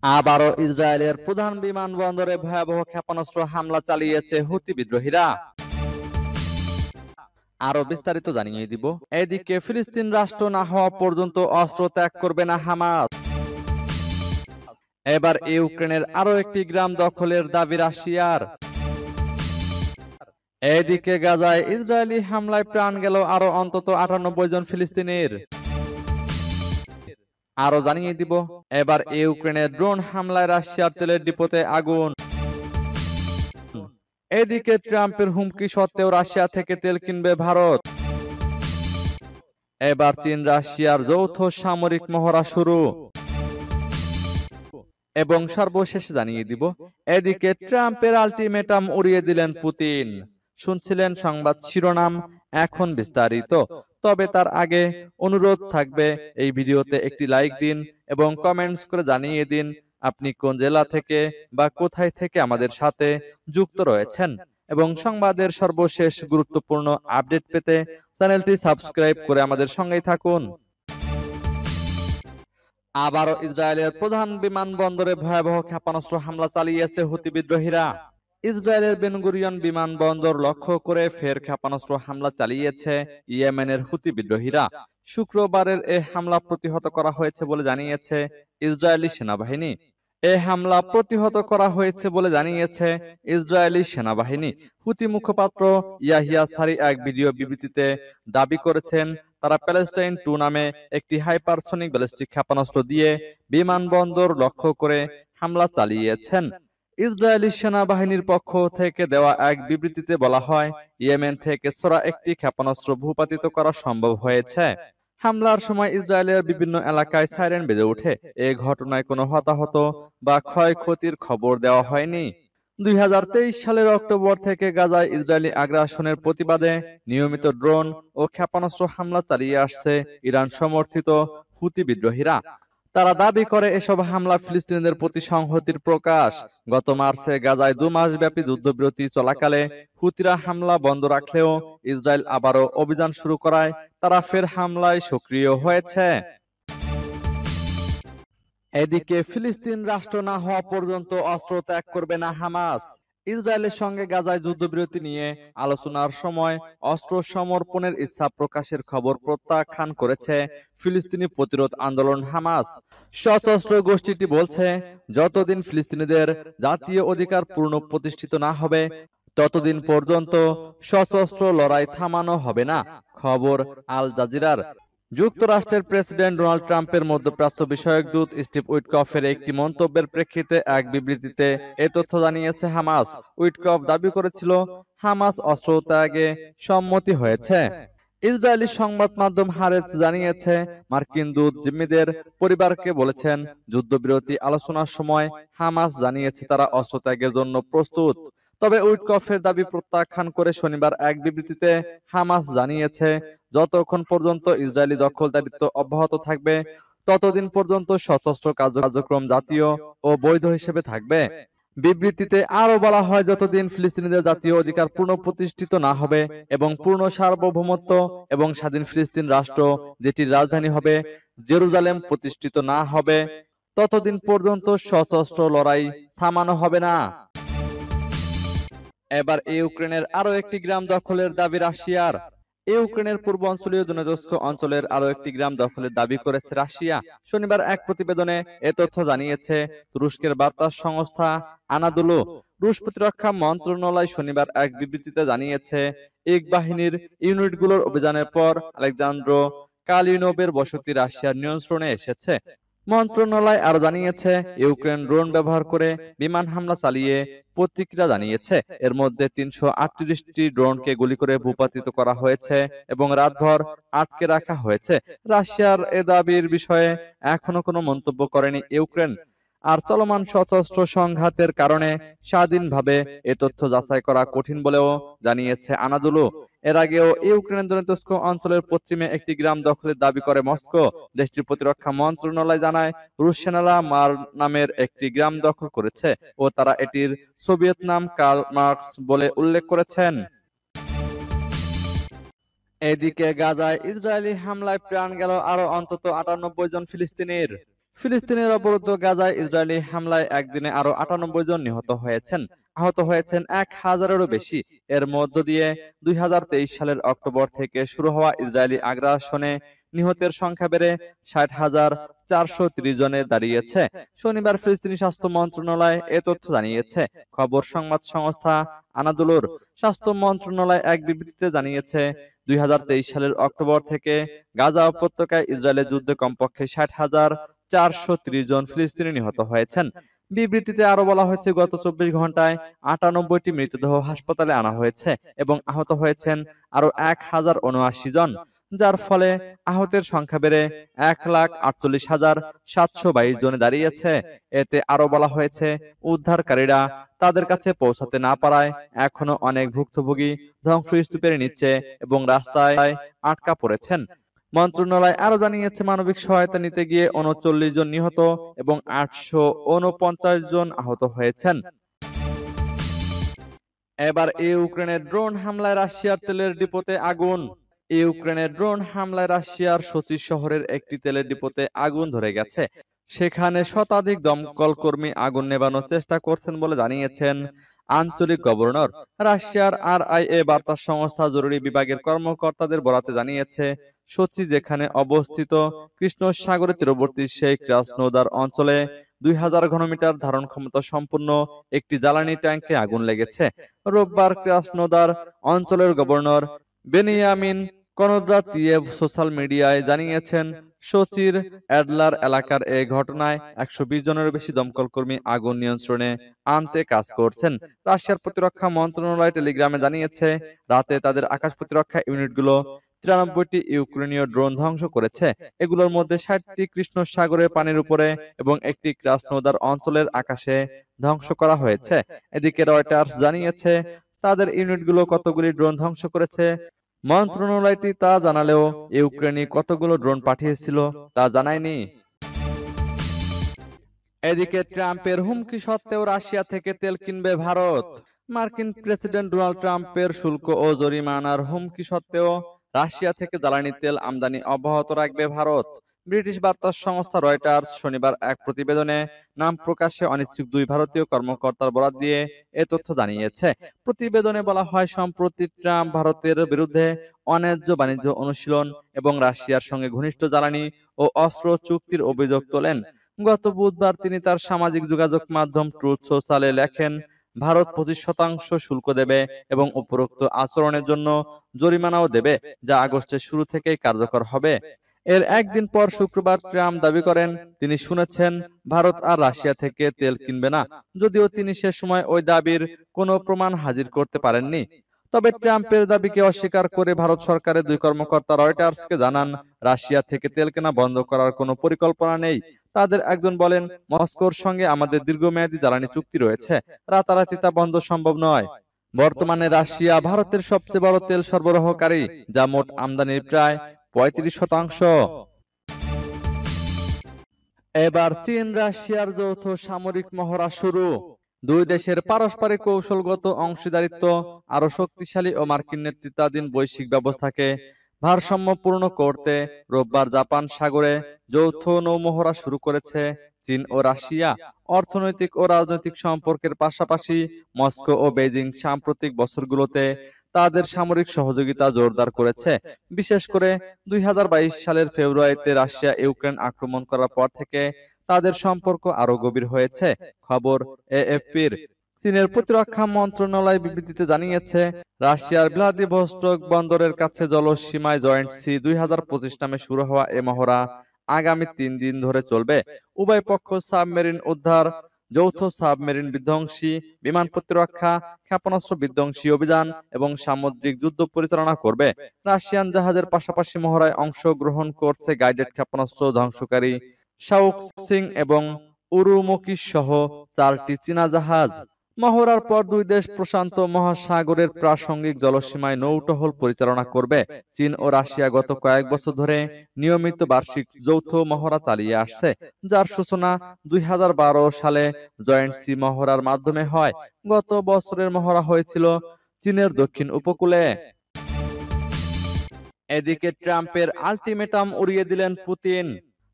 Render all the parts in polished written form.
আবারও ইসরায়েলের প্রধান বিমানবন্দরে ভয়াবহ ক্ষেপণাস্ত্র হামলা চালিয়েছে হুতি বিদ্রোহীরা। আরো বিস্তারিত জানিয়ে দিব। এদিকে ফিলিস্তিন রাষ্ট্র না হওয়া পর্যন্ত অস্ত্র ত্যাগ করবে না হামাস। এবার ইউক্রেনের আরো একটি গ্রাম দখলের দাবি রাশিয়ার। এদিকে গাজায় ইসরায়েলি হামলায় প্রাণ গেল আরো অন্তত 98 জন ফিলিস্তিনির। আরো জানিয়ে দিব, এবার ইউক্রেনের ড্রোন হামলায় রাশিয়ার তেলের ডিপোতে আগুন। এদিকে ট্রাম্পের হুমকি সত্ত্বেও রাশিয়া থেকে তেল কিনবে ভারত। এবার চীন রাশিয়ার যৌথ সামরিক মহড়া শুরু। এবং সর্বশেষ জানিয়ে দিব, এদিকে ট্রাম্পের আল্টিমেটাম উড়িয়ে দিলেন পুতিন। শুনছিলেন সংবাদ শিরোনাম, এখন বিস্তারিত। তবে তার আগে অনুরোধ থাকবে, এই ভিডিওতে একটি লাইক দিন এবং কমেন্টস করে জানিয়ে দিন আপনি কোন জেলা থেকে বা কোথায় থেকে আমাদের সাথে যুক্ত রয়েছেন। এবং সংবাদের সর্বশেষ গুরুত্বপূর্ণ আপডেট পেতে চ্যানেলটি সাবস্ক্রাইব করে আমাদের সঙ্গেই থাকুন। আবারও ইসরায়েলের প্রধান বিমানবন্দরে ভয়াবহ ক্ষেপণাস্ত্র হামলা চালিয়েছে হুতি বিদ্রোহীরা। ইসরায়েলের বেনগুরিয়ন বিমানবন্দর লক্ষ্য করে ফের ক্ষেপণাস্ত্র হামলা চালিয়েছে ইয়েমেনের হুতি বিদ্রোহীরা। শুক্রবারের এ হামলা প্রতিহত করা হয়েছে বলে জানিয়েছে ইসরায়েলি সেনাবাহিনী। হুতি মুখপাত্র ইয়াহিয়া সারি এক ভিডিও বিবৃতিতে দাবি করেছেন, তারা প্যালেস্টাইন 2 নামে একটি হাইপারসনিক ব্যালিস্টিক ক্ষেপণাস্ত্র দিয়ে বিমানবন্দর লক্ষ্য করে হামলা চালিয়েছেন। ইসরায়েলি সেনাবাহিনীর পক্ষ থেকে দেওয়া এক বিবৃতিতে বলা হয়, ইয়েমেন থেকে ছোড়া একটি ক্ষেপণাস্ত্র ভূপাতিত করা সম্ভব হয়েছে। হামলার সময় ইসরায়েলের বিভিন্ন এলাকায় সাইরেন বেজে ওঠে। এ ঘটনায় কোনো হতাহত বা ক্ষয়ক্ষতির খবর দেওয়া হয়নি। 2023 সালের অক্টোবর থেকে গাজায় ইসরায়েলি আগ্রাসনের প্রতিবাদে নিয়মিত ড্রোন ও ক্ষেপণাস্ত্র হামলা চালিয়ে আসছে ইরান সমর্থিত হুতি বিদ্রোহীরা। তারা দাবি করে এসব হামলা ফিলিস্তিনিদের প্রতি সংহতির প্রকাশ। গত মার্চে গাজায় 2 মাস ব্যাপী যুদ্ধবিরতি চলাকালে হুতিরা হামলা বন্ধ রাখলেও ইসরায়েল আবারও অভিযান শুরু করায় তারা ফের হামলায় সক্রিয় হয়েছে। এদিকে ফিলিস্তিন রাষ্ট্র না হওয়া পর্যন্ত অস্ত্র ত্যাগ করবে না হামাস। ইসরায়েলের সঙ্গে গাজায় যুদ্ধবিরতি নিয়ে আলোচনার সময় অস্ত্র সমর্পণের ইচ্ছা প্রকাশের খবর প্রত্যাখ্যান করেছে ফিলিস্তিনি প্রতিরোধ আন্দোলন হামাস। সশস্ত্র গোষ্ঠীটি বলছে, যতদিন ফিলিস্তিনিদের জাতীয় অধিকার পূর্ণ প্রতিষ্ঠিত না হবে ততদিন পর্যন্ত সশস্ত্র লড়াই থামানো হবে না। খবর আল জাজিরার। যুক্তরাষ্ট্রের প্রেসিডেন্ট ডোনাল্ড ট্রাম্পের মধ্যপ্রাচ্য বিষয়ক দূত স্টিভ উইটকফের একটি মন্তব্যের প্রেক্ষিতে এক বিবৃতিতে এ তথ্য জানিয়েছে হামাস। উইটকফ দাবি করেছিল, হামাস অস্ত্র ত্যাগে সম্মতি হয়েছে। ইসরায়েলি সংবাদ মাধ্যম হারেজ জানিয়েছে, মার্কিন দূত জিম্মিদের পরিবারকে বলেছেন, যুদ্ধবিরতি আলোচনার সময় হামাস জানিয়েছে তারা অস্ত্র ত্যাগের জন্য প্রস্তুত। তবে উইটকফের দাবি প্রত্যাখ্যান করে শনিবার এক বিবৃতিতে হামাস জানিয়েছে, যতক্ষণ পর্যন্ত ইসরায়েলি দখলদারিত্ব অব্যাহত থাকবে ততদিন পর্যন্ত সশস্ত্র কার্যক্রম জাতীয় ও বৈধ হিসেবে থাকবে। বিবৃতিতে আরো বলা হয়, যতদিন ফিলিস্তিনিদের জাতীয় অধিকার পূর্ণ প্রতিষ্ঠিত না হবে এবং পূর্ণ সার্বভৌমত্ব এবং স্বাধীন ফিলিস্তিন রাষ্ট্র, যেটির রাজধানী হবে জেরুজালেম, প্রতিষ্ঠিত না হবে ততদিন পর্যন্ত সশস্ত্র লড়াই থামানো হবে না। এবার ইউক্রেনের আরো একটি গ্রাম দখলের দাবি রাশিয়ার। ইউক্রেনের পূর্বাঞ্চলীয় দোনেৎস্ক অঞ্চলের আরো একটি গ্রাম দখলের দাবি করেছে রাশিয়া। শনিবার এক প্রতিবেদনে এ তথ্য জানিয়েছে তুরস্কের বার্তা সংস্থা আনাদোলু। রুশ প্রতিরক্ষা মন্ত্রণালয় শনিবার এক বিবৃতিতে জানিয়েছে, ইগ বাহিনীর ইউনিটগুলোর অভিযানের পর আলেকজান্দ্র কালিনোভের বসতি রাশিয়ার নিয়ন্ত্রণে এসেছে। মন্ত্রণালয় আরো জানিয়েছে, ইউক্রেন ড্রোন ব্যবহার করে বিমান হামলা চালিয়ে প্রতিক্রিয়া জানিয়েছে। এর মধ্যে 338টি ড্রোনকে গুলি করে ভূপাতিত করা হয়েছে এবং রাতভর আটকে রাখা হয়েছে। রাশিয়ার এ দাবির বিষয়ে এখনো কোনো মন্তব্য করেনি ইউক্রেন। আর চলমান সশস্ত্র সংঘাতের কারণে স্বাধীনভাবে এ তথ্য যাচাই করা কঠিন বলেও জানিয়েছে আনাদোলু। এর আগেও ইউক্রেনের দোনেৎস্ক অঞ্চলের পশ্চিমে একটি গ্রাম দখলের দাবি করে মস্কো। দেশটির প্রতিরক্ষা মন্ত্রণালয় জানায়, রুশ সেনারা মার নামের একটি গ্রাম দখল করেছে ও তারা এটির সোভিয়েত নাম কার্ল মার্কস বলে উল্লেখ করেছেন। এদিকে গাজায় ইসরায়েলি হামলায় প্রাণ গেল আরো অন্তত 98 জন ফিলিস্তিনির। ফিলিস্তিনের অবরুদ্ধ গাজায় ইসরায়েলি হামলায় একদিনে আরো ৯৮ জন নিহত হয়েছেন। আহত হয়েছেন ১,০০০-এরও বেশি। এর মধ্য দিয়ে ২০২৩ সালের অক্টোবর থেকে শুরু হওয়া ইসরায়েলি আগ্রাসনে নিহতের সংখ্যা বেড়ে ৬০,৪৩০ জনে দাঁড়িয়েছে। শনিবার ফিলিস্তিনি স্বাস্থ্য মন্ত্রণালয় এ তথ্য জানিয়েছে। খবর সংবাদ সংস্থা আনাদুলুর। স্বাস্থ্য মন্ত্রণালয় এক বিবৃতিতে জানিয়েছে, ২০২৩ সালের অক্টোবর থেকে গাজা উপত্যকায় ইসরায়েলের যুদ্ধে কমপক্ষে ৬০,৪৩০ জন ফিলিস্তিনি নিহত হয়েছেন। বিবৃতিতে আরো বলা হয়েছে, গত ২৪ ঘন্টায় ৯৮টি মৃতদেহ হাসপাতালে আনা হয়েছে এবং আহত হয়েছেন আরো ১,০৭৯ জন, যার ফলে আহতের সংখ্যা বেড়ে ১,৪৮,৭২২ জনে দাঁড়িয়েছে। এতে আরো বলা হয়েছে, উদ্ধারকারীরা তাদের কাছে পৌঁছাতে না পারায় এখনো অনেক ভুক্তভোগী ধ্বংসস্তূপের নিচে এবং রাস্তায় আটকা পড়েছেন। মন্ত্রণালয় আরো জানিয়েছে, মানবিক সহায়তা নিতে গিয়ে ৩৯ জন নিহত এবং ৮৪৯ জন আহত হয়েছেন। এবার ইউক্রেনের ড্রোন হামলায় রাশিয়ার তেলের ডিপোতে আগুন। ইউক্রেনের ড্রোন হামলায় রাশিয়ার সোচি শহরের একটি তেলের ডিপোতে আগুন ধরে গেছে। সেখানে শতাধিক দমকল কর্মী আগুন নেভানোর চেষ্টা করছেন বলে জানিয়েছেন আঞ্চলিক গভর্নর। রাশিয়ার আরআইএ বার্তা সংস্থা জরুরি বিভাগের কর্মকর্তাদের বরাতে জানিয়েছে, সোচি যেখানে অবস্থিত কৃষ্ণ সাগরের তীরবর্তী সেই ক্রাসনোদার অঞ্চলে ২,০০০ ঘনমিটার ধারণ ক্ষমতা সম্পন্ন একটি জ্বালানি ট্যাঙ্কে আগুন লেগেছে। রোববার ক্রাসনোদার অঞ্চলের গভর্নর বেনিয়ামিন কনদ্রাতিয়েভ সোশ্যাল মিডিয়ায় জানিয়েছেন, সোচির অ্যাডলার এলাকার এই ঘটনায় ১২০ জনেরও বেশি দমকল কর্মী আগুন নিয়ন্ত্রণে আনতে কাজ করছেন। রাশিয়ার প্রতিরক্ষা মন্ত্রণালয় টেলিগ্রামে জানিয়েছে, রাতে তাদের আকাশ প্রতিরক্ষা ইউনিটগুলো ৯৩টি ইউক্রেনীয় ড্রোন ধ্বংস করেছে। এগুলোর মধ্যে ৬০টি কৃষ্ণ সাগরের পানির উপরে এবং একটি ক্রাসনোদার অঞ্চলের আকাশে ধ্বংস করা হয়েছে। এদিকে রয়টার্স জানিয়েছে, তাদের ইউনিটগুলো কতগুলি ড্রোন ধ্বংস করেছে মন্ত্রণালয়টি তা জানালেও ইউক্রেনি কতগুলো ড্রোন পাঠিয়েছিল তা জানায়নি। এদিকে ট্রাম্পের হুমকি সত্ত্বেও রাশিয়া থেকে তেল কিনবে ভারত। মার্কিন প্রেসিডেন্ট ডোনাল্ড ট্রাম্পের শুল্ক ও জরিমানার হুমকি সত্ত্বেও রাশিয়া থেকে জ্বালানি তেল আমদানি অব্যাহত রাখবে ভারত। ব্রিটিশ বার্তা সংস্থা রয়টার্স শনিবার এক প্রতিবেদনে নাম প্রকাশে অনিচ্ছুক দুই ভারতীয় কর্মকর্তার বরাত দিয়ে এ তথ্য জানিয়েছে। প্রতিবেদনে বলা হয়, সম্প্রতি ট্রাম্প ভারতের বিরুদ্ধে অন্যায্য বাণিজ্য অনুশীলন এবং রাশিয়ার সঙ্গে ঘনিষ্ঠ জ্বালানি ও অস্ত্র চুক্তির অভিযোগ তোলেন। গত বুধবার তিনি তার সামাজিক যোগাযোগ মাধ্যম ট্রুথ সোশ্যালে লেখেন, ভারত ২৫% শুল্ক দেবে এবং উপরোক্ত আচরণের জন্য জরিমানাও দেবে, যা আগস্টের শুরু থেকেই কার্যকর হবে। এর একদিন পর শুক্রবার ট্রাম্প দাবি করেন, তিনি শুনেছেন ভারত আর রাশিয়া থেকে তেল কিনবে না, যদিও তিনি সে সময় ওই দাবির কোনো প্রমাণ হাজির করতে পারেননি। তবে ট্রাম্পের দাবিকে অস্বীকার করে ভারত সরকারের দুই কর্মকর্তা রয়টার্সকে জানান, রাশিয়া থেকে তেল কেনা বন্ধ করার কোনো পরিকল্পনা নেই। তাদের একজন বলেন, মস্কোর সঙ্গে আমাদের দীর্ঘমেয়াদী জ্বালানি চুক্তি রয়েছে, রাতারাতি তা বন্ধ সম্ভব নয়। বর্তমানে রাশিয়া ভারতের সবচেয়ে বড় তেল সরবরাহকারী, যা মোট আমদানির প্রায় ৩৫%। এবার চীন রাশিয়ার যৌথ সামরিক মহড়া শুরু। দুই দেশের পারস্পরিক কৌশলগত অংশীদারিত্ব আরো শক্তিশালী ও মার্কিন নেতৃত্বাধীন বৈশ্বিক ব্যবস্থাকে ভারসাম্যপূর্ণ করতে রোববার জাপান সাগরে যৌথ নৌমহড়া শুরু করেছে চীন ও রাশিয়া। অর্থনৈতিক ও রাজনৈতিক সম্পর্কের পাশাপাশি মস্কো ও বেজিং সাম্প্রতিক বছরগুলোতে তাদের সামরিক সহযোগিতা জোরদার করেছে। বিশেষ করে ২০২২ সালের ফেব্রুয়ারিতে রাশিয়া ইউক্রেন আক্রমণ করার পর থেকে তাদের সম্পর্ক আরো গভীর হয়েছে। খবর এএফপির। চীনের প্রতিরক্ষা মন্ত্রণালয় বিবৃতিতে জানিয়েছে, রাশিয়ার ভ্লাদিভস্টক বন্দরের কাছে জলসীমায় জয়েন্ট সি ২০২৫ নামে শুরু হওয়া এ মহড়া আগামী ৩ দিন ধরে চলবে। উভয় পক্ষ সাবমেরিন উদ্ধার, যৌথ সাবমেরিন বিধ্বংসী, বিমান প্রতিরক্ষা, ক্ষেপণাস্ত্র বিধ্বংসী অভিযান এবং সামুদ্রিক যুদ্ধ পরিচালনা করবে। রাশিয়ান জাহাজের পাশাপাশি মহড়ায় অংশগ্রহণ করছে গাইডেড ক্ষেপণাস্ত্র ধ্বংসকারী শাওক্সিং এবং উরুমকি সহ ৪টি চীনা জাহাজ। মহড়ার পর দুই দেশ প্রশান্ত মহাসাগরের প্রাসঙ্গিক জলসীমায় নৌটহল পরিচালনা করবে। চীন ও রাশিয়া গত কয়েক বছর ধরে নিয়মিত বার্ষিক যৌথ মহড়া চালিয়ে আসছে, যার সূচনা ২০১২ সালে জয়েন্ট সি মহড়ার মাধ্যমে হয়। গত বছরের মহড়া হয়েছিল চীনের দক্ষিণ উপকূলে। এদিকে ট্রাম্পের আল্টিমেটাম উড়িয়ে দিলেন পুতিন।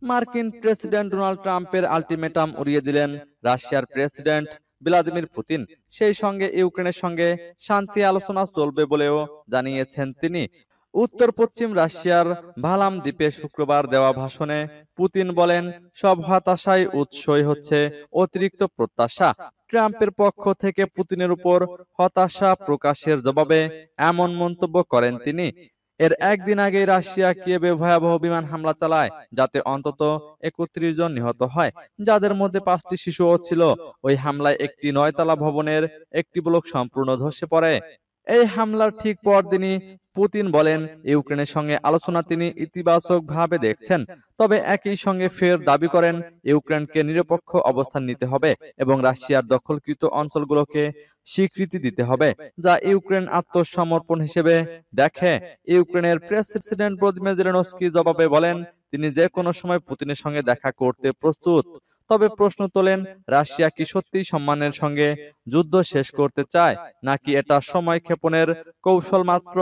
মার্কিন প্রেসিডেন্ট ডোনাল্ড ট্রাম্পের আল্টিমেটাম উড়িয়ে দিলেন রাশিয়ার প্রেসিডেন্ট ভ্লাদিমির পুতিন। সেই সঙ্গে ইউক্রেনের সঙ্গে শান্তি আলোচনা চলবে বলেও জানিয়েছেন তিনি। উত্তর পশ্চিম রাশিয়ার ভালাম দ্বীপে শুক্রবার দেওয়া ভাষণে পুতিন বলেন, সব হতাশায় উৎসই হচ্ছে অতিরিক্ত প্রত্যাশা। ট্রাম্পের পক্ষ থেকে পুতিনের উপর হতাশা প্রকাশের জবাবে এমন মন্তব্য করেন তিনি। এর একদিন আগে রাশিয়া কিয়েভে ভয়াবহ বিমান হামলা চালায়, যাতে অন্তত ৩১ জন নিহত হয়, যাদের মধ্যে 5টি শিশুও ছিল। ওই হামলায় একটি 9 তলা ভবনের একটি ব্লক সম্পূর্ণ ধসে পড়ে। এই হামলার ঠিক পরদিনই পুতিন বলেন, ইউক্রেনের সঙ্গে আলোচনা তিনি ইতিবাচকভাবে দেখছেন, তবে একই সঙ্গে ফের দাবি করেন ইউক্রেনকে নিরপেক্ষ অবস্থান নিতে হবে এবং রাশিয়ার দখলকৃত অঞ্চলগুলোকে স্বীকৃতি দিতে হবে, যা ইউক্রেন আত্মসমর্পণ হিসেবে দেখে। ইউক্রেনের প্রেসিডেন্ট ভলোদিমির জেলেনস্কি জবাবে বলেন, তিনি যে কোনো সময় পুতিনের সঙ্গে দেখা করতে প্রস্তুত। তবে প্রশ্ন তোলেন, রাশিয়া কি সত্যিই সম্মানের সঙ্গে যুদ্ধ শেষ করতে চায়, নাকি এটা সময় ক্ষেপণের কৌশল মাত্র?